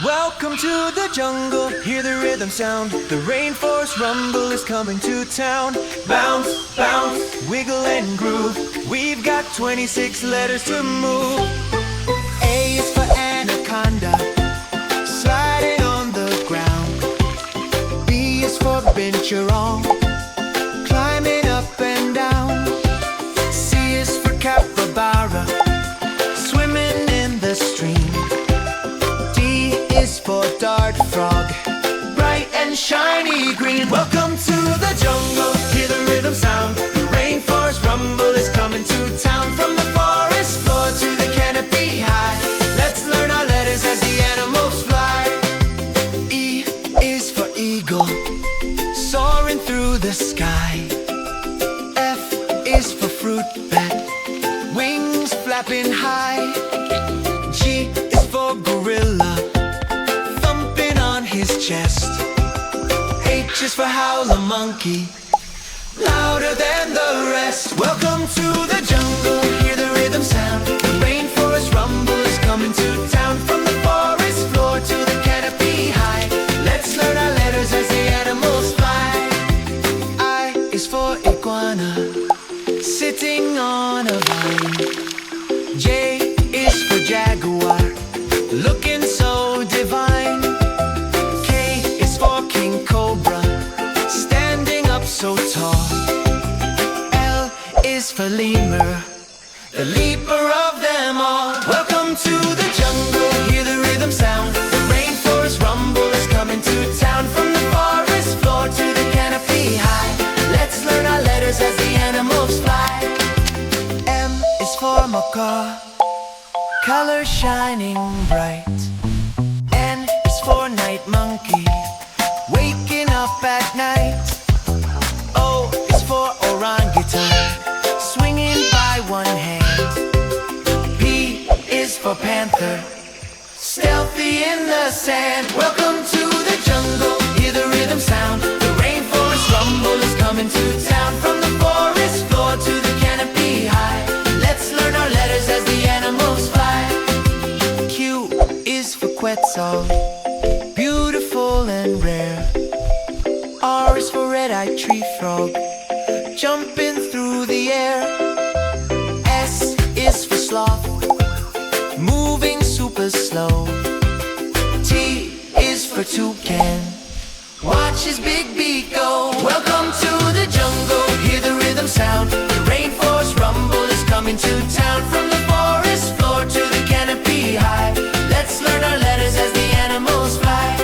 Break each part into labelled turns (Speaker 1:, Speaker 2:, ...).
Speaker 1: Welcome to the jungle, hear the rhythm sound. The Rainforest Rumble is coming to town. Bounce, bounce, wiggle and groove. We've got 26 letters to move. A is for Anaconda, sliding on the ground. B is for binturong, climbing up and down. C is for capybara, swimming in the stream. D is for dart frog, bright and shiny green. Welcome to the jungle, hear the rhythm sound. The Rainforest Rumble is coming to town. From the forest floor to the canopy high, let's learn our letters as the animals fly. E is for eagle, soaring through the sky. F is for fruit bat, wings flapping high. G is for gorilla, thumping on his chest. H is for howler monkey, louder than the rest. Welcome to the jungle, hear the rhythm sound. The Rainforest Rumble is coming to town. From the forest floor to the canopy high, let's learn our letters as the animals fly. I is for iguana, sitting on a vine. J is for jaguar, looking so divine. K is for king cobra, standing up so tall. L is for lemur, the leaper of them all. Welcome to the jungle, hear the rhythm sound. The Rainforest Rumble is coming to town. From the forest floor to the canopy high, let's learn our letters as the animals fly. M is for macaw, color shining bright. N is for night monkey, waking up at night. O is for orangutan, swinging by one hand. P is for panther, stealthy in the sand. Welcome to the jungle, hear the rhythm sound. The Rainforest Rumble is coming to town. From the forest floor to the canopy high, let's learn our letters as the animals fly. Q is for quetzal, beautiful and rare. R is for red-eyed tree frog, jumping through the air. S is for sloth, moving super slow. T is for toucan, watch his big beak go. Welcome to the jungle, hear the rhythm sound. The Rainforest Rumble is coming to town. From the forest floor to the canopy high, let's learn our letters as the animals fly.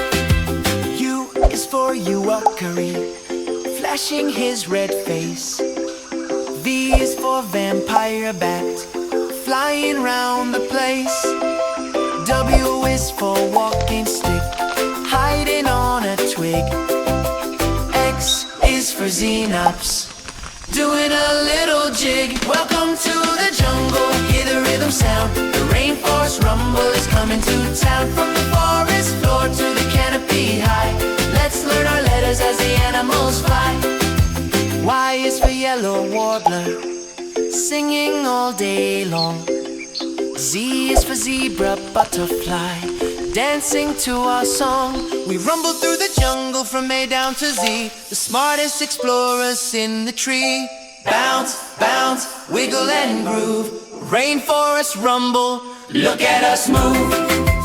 Speaker 1: U is for uakari, flashing his red face. V is for vampire bat, flying round the place. W is for walking stick, hiding on a twig. X is for xenops, doing a little jig. Welcome to the jungle, hear the rhythm sound. The Rainforest Rumble is coming to town. From the forest floor to the canopy high, let's learn our letters as the animals fly. Y is for yellow warbler, singing all day long. Z is for zebra butterfly, dancing to our song. We rumble through the jungle from A down to Z, the smartest explorers in the tree. Bounce, bounce, wiggle and groove. Rainforest Rumble, look at us move.